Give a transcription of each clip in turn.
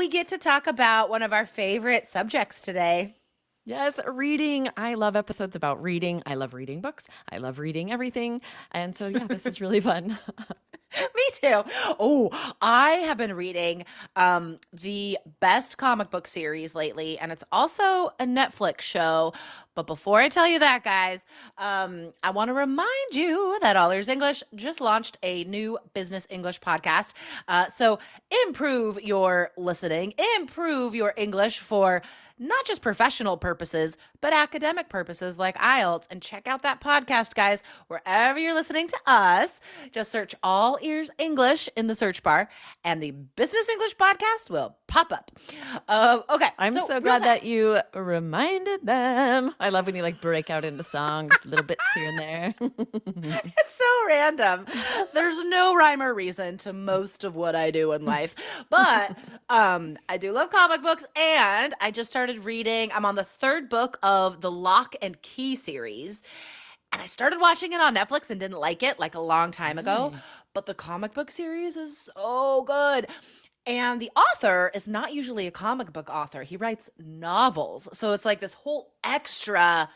we get to talk about one of our favorite subjects today. Yes, reading. I love episodes about reading. I love reading books. I love reading everything. And so, yeah, this is really fun. Me too. Oh, I have been reading the best comic book series lately, and it's also a Netflix show. But before I tell you that, guys, I want to remind you that All Ears English just launched a new business English podcast. So improve your listening, improve your English for not just professional purposes, but academic purposes like IELTS. And check out that podcast, guys, wherever you're listening to us. Just search All Ears English in the search bar, and the Business English podcast will pop up. Okay, I'm so so real glad that fast. you reminded them. I love when you like break out into songs, little bits here and there. It's so random. There's no rhyme or reason to most of what I do in life. But I do love comic books, and I just started reading. I'm on the third book of the Lock and Key series. And I started watching it on Netflix and didn't like it like a long time ago. Really? But the comic book series is so good. And the author is not usually a comic book author. He writes novels. So it's like this whole extra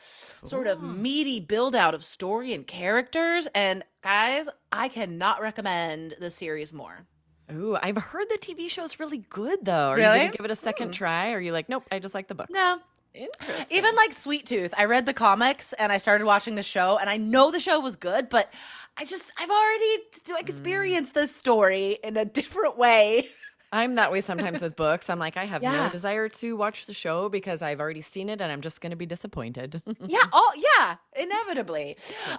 sort of Cool. meaty build out of story and characters. And guys, I cannot recommend the series more. Ooh, I've heard the TV show's really good though. Are you going to Really? give it a second try? Or are you like, nope, I just like the books? No. Even Interesting. like Sweet Tooth, I read the comics and I started watching the show, and I know the show was good, but I've already Mm. experienced this story in a different way. I'm that way sometimes with books. I'm like, I have no Yeah. desire to watch the show because I've already seen it and I'm just going to be disappointed. Yeah. Oh, yeah. Inevitably. Yeah.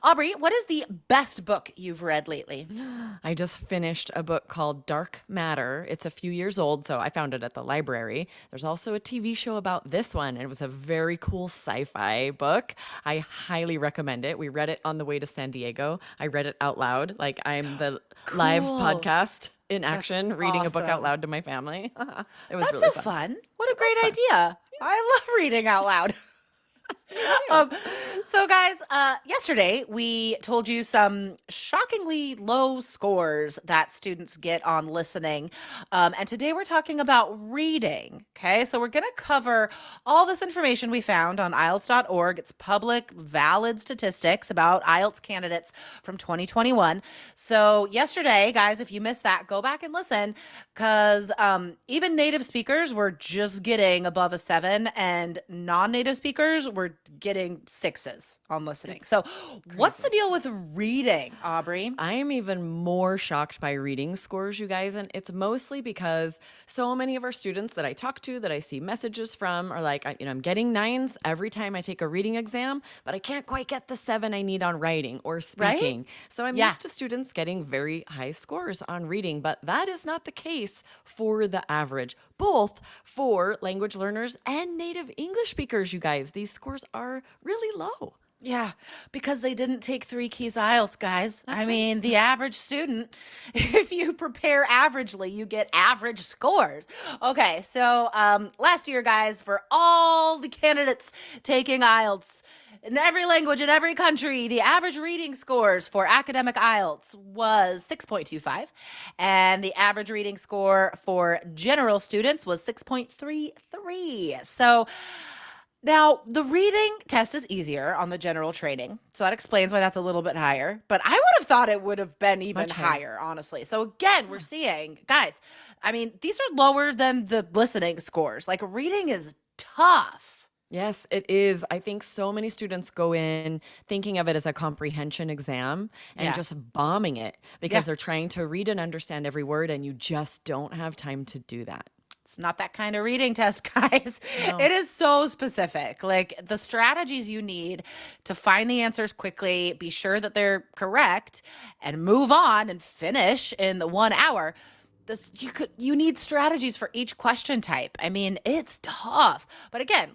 Aubrey, what is the best book you've read lately? I just finished a book called Dark Matter. It's a few years old, so I found it at the library. There's also a TV show about this one, and it was a very cool sci fi book. I highly recommend it. We read it on the way to San Diego. I read it out loud. Like I'm the live Cool. podcast in That's action, reading a book out awesome. loud to my family. It was That's really so fun. fun. What a It was great fun. idea. I love reading out loud. Me too. Um, so guys, yesterday we told you some shockingly low scores that students get on listening. And today we're talking about reading. Okay, so we're going to cover all this information we found on IELTS.org. It's public, valid statistics about IELTS candidates from 2021. So yesterday, guys, if you missed that, go back and listen, because even native speakers were just getting above a 7, and non-native speakers were getting 6s on listening. It's So what's the crazy. deal with reading, Aubrey? I am even more shocked by reading scores, you guys. And it's mostly because so many of our students that I talk to, that I see messages from, are like, I'm getting 9s every time I take a reading exam, but I can't quite get the 7 I need on writing or Right? speaking. So I'm Yeah. used to students getting very high scores on reading, but that is not the case for the average, both for language learners and native English speakers, you guys. These scores are really low. Yeah, because they didn't take 3 keys IELTS, guys. I That's right. mean, the average student, if you prepare averagely, you get average scores. Okay, so last year, guys, for all the candidates taking IELTS in every language, in every country, the average reading scores for academic IELTS was 6.25, and the average reading score for general students was 6.33. So, now, the reading test is easier on the general training, so that explains why that's a little bit higher. But I would have thought it would have been even Much higher. higher, honestly. So again, we're Yeah. seeing, guys, I mean, these are lower than the listening scores. Like reading is tough. Yes, it is. I think so many students go in thinking of it as a comprehension exam and Yeah. just bombing it Yeah. because they're trying to read and understand every word, and you just don't have time to do that. It's not that kind of reading test, guys. No. It is so specific. Like the strategies you need to find the answers quickly, be sure that they're correct, and move on and finish in the 1 hour. You need strategies for each question type. I mean, it's tough. But again,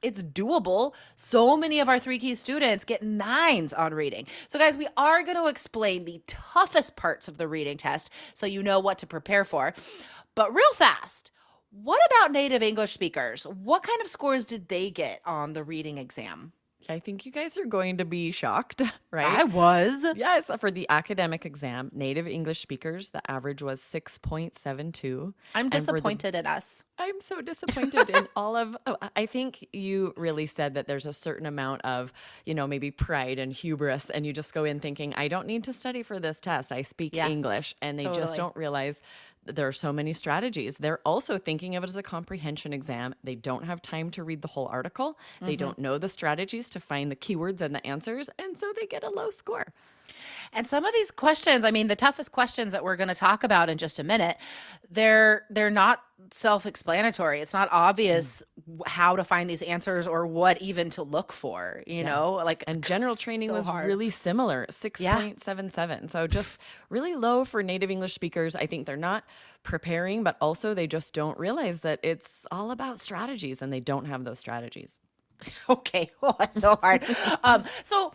it's doable. So many of our 3 key students get 9s on reading. So guys, we are going to explain the toughest parts of the reading test so you know what to prepare for. But real fast, what about native English speakers? What kind of scores did they get on the reading exam? I think you guys are going to be shocked, right? I was. Yes, for the academic exam, native English speakers, the average was 6.72. I'm And for the disappointed in us. I'm so disappointed in all of I think you really said that there's a certain amount of, maybe pride and hubris, and you just go in thinking, I don't need to study for this test. I speak Yeah, English, and they just totally. don't realize that there are so many strategies. They're also thinking of it as a comprehension exam. They don't have time to read the whole article. They Hmm. don't know the strategies to find the keywords and the answers, and so they get a low score. And some of these questions, I mean, the toughest questions that we're going to talk about in just a minute, they're not self-explanatory. It's not obvious how to find these answers or what even to look for, Yeah. like And general training so was hard. really similar, Yeah. 6.77. So just really low for native English speakers. I think they're not preparing, but also they just don't realize that it's all about strategies and they don't have those strategies. Okay. Oh, that's so hard. So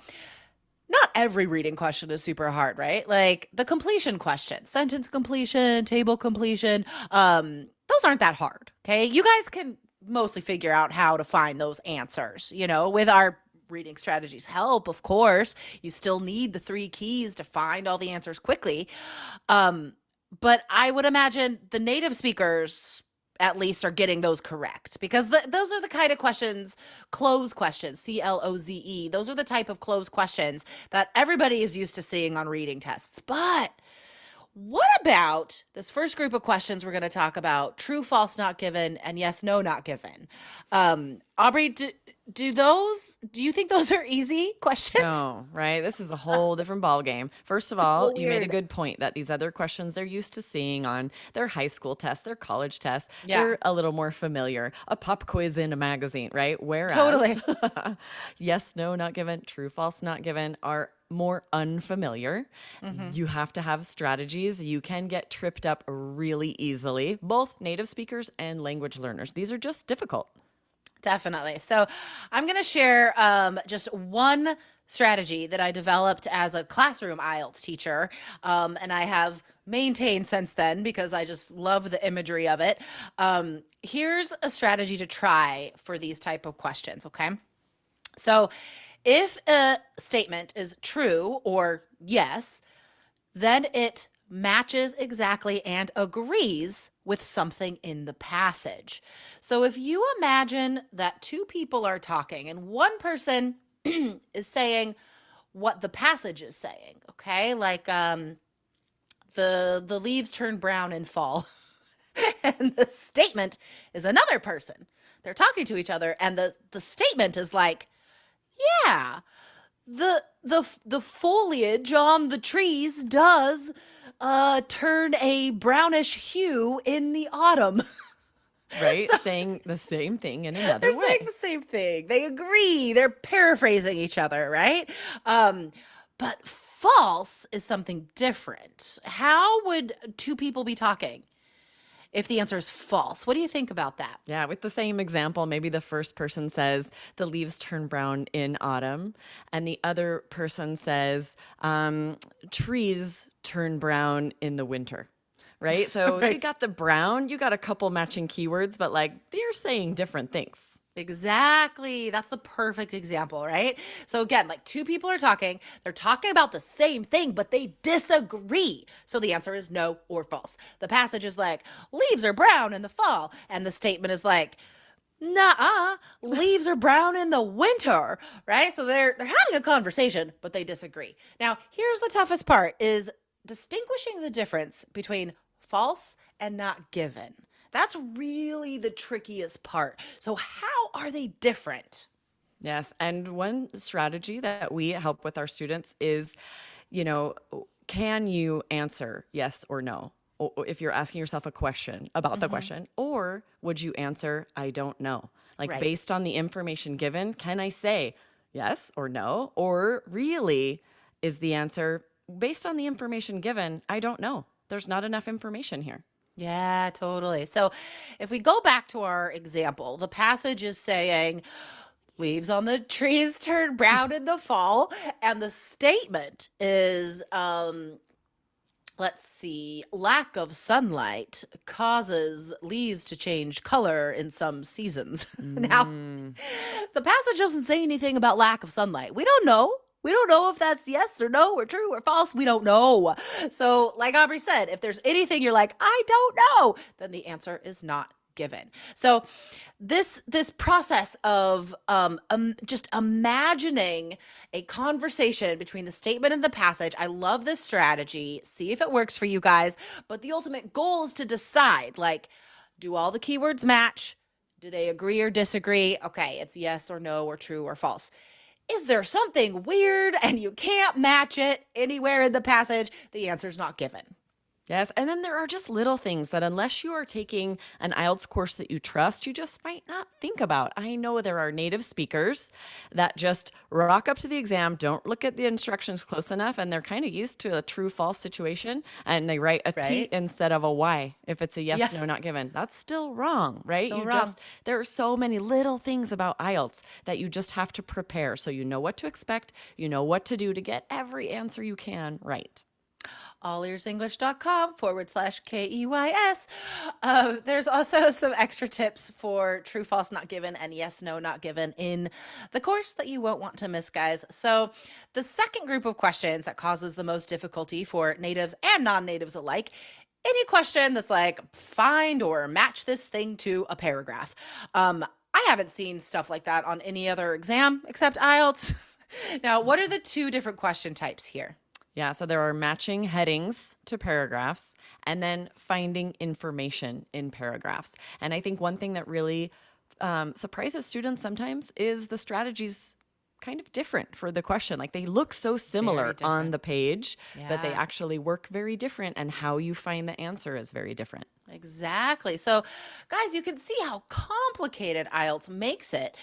not every reading question is super hard, right? Like the completion question, sentence completion, table completion, those aren't that hard. Okay. You guys can mostly figure out how to find those answers, with our reading strategies help, of course. You still need the three keys to find all the answers quickly. Um, but I would imagine the native speakers at least are getting those correct because those are the kind of questions, close questions, CLOZE. Those are the type of close questions that everybody is used to seeing on reading tests. But what about this first group of questions we're going to talk about? True, false, not given, and yes, no, not given. Aubrey, do you think those are easy questions? No, right? This is a whole different ball game. First of all, So you made a weird. good point that these other questions they're used to seeing on their high school tests, their college tests, Yeah, they're a little more familiar. A pop quiz in a magazine, right? Whereas totally. yes, no, not given, true, false, not given are more unfamiliar. Hmm. You have to have strategies. You can get tripped up really easily, both native speakers and language learners. These are just difficult. Definitely. So I'm going to share just one strategy that I developed as a classroom IELTS teacher. And I have maintained since then because I just love the imagery of it. Here's a strategy to try for these type of questions. Okay. So if a statement is true or yes, then it matches exactly and agrees with something in the passage. So if you imagine that two people are talking and one person is saying what the passage is saying, okay? Like the leaves turn brown and fall. And the statement is another person. They're talking to each other and the statement is like, yeah, the foliage on the trees does turn a brownish hue in the autumn. Right? So Saying the same thing in they're another saying way. the same thing. They agree. They're paraphrasing each other, right? Um, but false is something different. How would two people be talking if the answer is false? What do you think about that? Yeah, with the same example, maybe the first person says the leaves turn brown in autumn, and the other person says trees turn brown in the winter. Right? So they Right. got the brown, you got a couple matching keywords, but like they're saying different things. Exactly. That's the perfect example, right? So again, like two people are talking, they're talking about the same thing, but they disagree. So the answer is no or false. The passage is like, leaves are brown in the fall, and the statement is like, nah, leaves are brown in the winter, right? So they're having a conversation, but they disagree. Now, here's the toughest part is distinguishing the difference between false and not given. That's really the trickiest part. So how are they different? Yes. And one strategy that we help with our students is, you know, can you answer yes or no? If you're asking yourself a question about the Hmm. question, or would you answer, I don't know? Like Right. based on the information given, can I say yes or no? Or really is the answer based on the information given, I don't know. There's not enough information here. Yeah, totally. So if we go back to our example, the passage is saying leaves on the trees turn brown in the fall, and the statement is Let's see. Lack of sunlight causes leaves to change color in some seasons. Now, Mm. the passage doesn't say anything about lack of sunlight. We don't know. We don't know if that's yes or no or true or false. We don't know. So, like Aubrey said, if there's anything you're like, I don't know, then the answer is not given. So, this process of just imagining a conversation between the statement and the passage, I love this strategy. See if it works for you guys. But the ultimate goal is to decide, like, do all the keywords match? Do they agree or disagree? Okay, it's yes or no or true or false. Is there something weird and you can't match it anywhere in the passage? The answer's not given. Yes. And then there are just little things that, unless you are taking an IELTS course that you trust, you just might not think about. I know there are native speakers that just rock up to the exam, don't look at the instructions close enough, and they're kind of used to a true false situation, and they write a T Right? instead of a Y if it's a Yeah, yes, no, not given. That's still wrong, right? still wrong. There are so many little things about IELTS that you just have to prepare so you know what to expect, you know what to do to get every answer you can right. allearsenglish.com/KEYS. There's also some extra tips for true, false, not given, and yes, no, not given in the course that you won't want to miss, guys. So, the second group of questions that causes the most difficulty for natives and non natives alike. Any question that's like, find or match this thing to a paragraph. I haven't seen stuff like that on any other exam except IELTS. Now, what are the two different question types here? Yeah, so there are matching headings to paragraphs and then finding information in paragraphs. And I think one thing that really surprises students sometimes is the strategies kind of different for the question. Like, they look so Very similar on different. the page, but they Yeah, actually work very different, and how you find the answer is very different. exactly. So, guys, you can see how complicated IELTS makes it.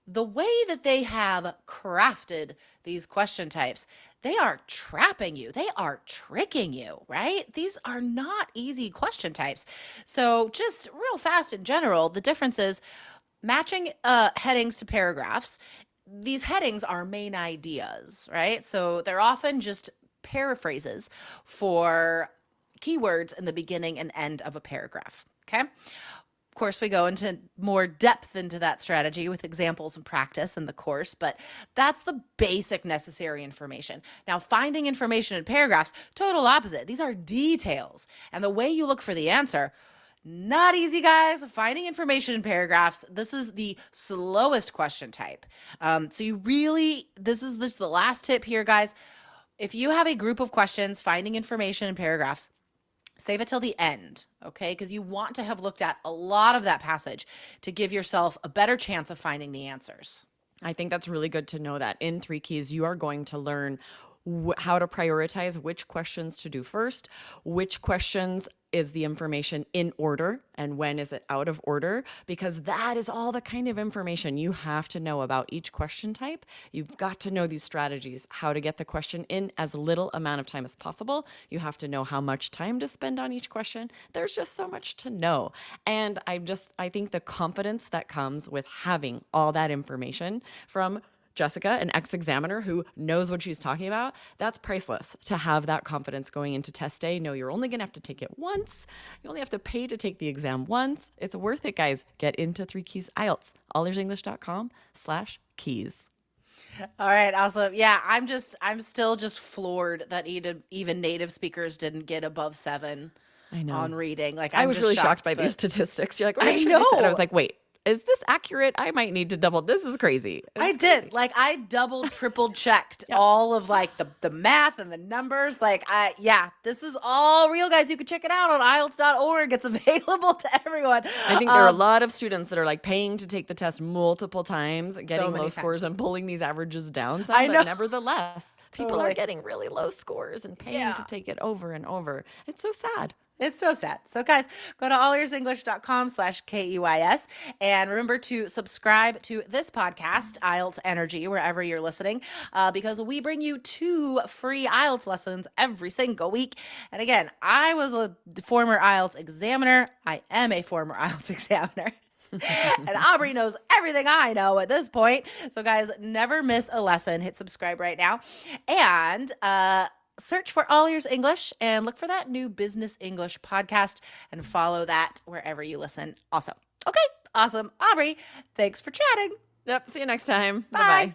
The way that they have crafted these question types, they are trapping you. They are tricking you, right? These are not easy question types. So, just real fast in general, the difference is matching headings to paragraphs. These headings are main ideas, right? So, they're often just paraphrases for keywords in the beginning and end of a paragraph. Okay. Of course, we go into more depth into that strategy with examples and practice in the course, but that's the basic necessary information. Now, finding information in paragraphs, total opposite. These are details. And the way you look for the answer, not easy, guys. Finding information in paragraphs, this is the slowest question type. So you really, this is the last tip here, guys. If you have a group of questions, finding information in paragraphs, save it till the end, okay? Because you want to have looked at a lot of that passage to give yourself a better chance of finding the answers. I think that's really good to know that in 3 Keys, you are going to learn how to prioritize which questions to do first, which questions is the information in order, and when is it out of order, because that is all the kind of information you have to know about each question type. You've got to know these strategies, how to get the question in as little amount of time as possible. You have to know how much time to spend on each question. There's just so much to know. And I think the confidence that comes with having all that information from Jessica, an ex-examiner who knows what she's talking about, that's priceless to have that confidence going into test day. No, you're only going to have to take it once. You only have to pay to take the exam once. It's worth it, guys. Get into 3 Keys IELTS, allearsenglish.com/keys. All right, awesome. Yeah, I'm still just floored that even native speakers didn't get above 7 I know. on reading. Like, I I'm was just really shocked shocked, by these but statistics. You're like, what I should I say? And I was know. like, wait, is this accurate? I might need to double. This is crazy. I It's did. crazy. Like, I double, triple checked Yeah. all of like the math and the numbers. Like, yeah, this is all real, guys. You can check it out on IELTS.org. It's available to everyone. I think there are a lot of students that are like paying to take the test multiple times, getting low many scores times. and pulling these averages down some, I but know. nevertheless, people are Totally. getting really low scores and paying to Yeah. take it over and over. It's so sad. It's so sad. So, guys, go to allearsenglish.com/KEYS and remember to subscribe to this podcast, IELTS Energy, wherever you're listening, because we bring you 2 free IELTS lessons every single week. And again, I was a former IELTS examiner. I am a former IELTS examiner. And Aubrey knows everything I know at this point. So, guys, never miss a lesson. Hit subscribe right now. And search for All Ears English and look for that new Business English podcast and follow that wherever you listen. Also, okay, awesome. Aubrey, thanks for chatting. Yep. See you next time. Bye Bye. bye.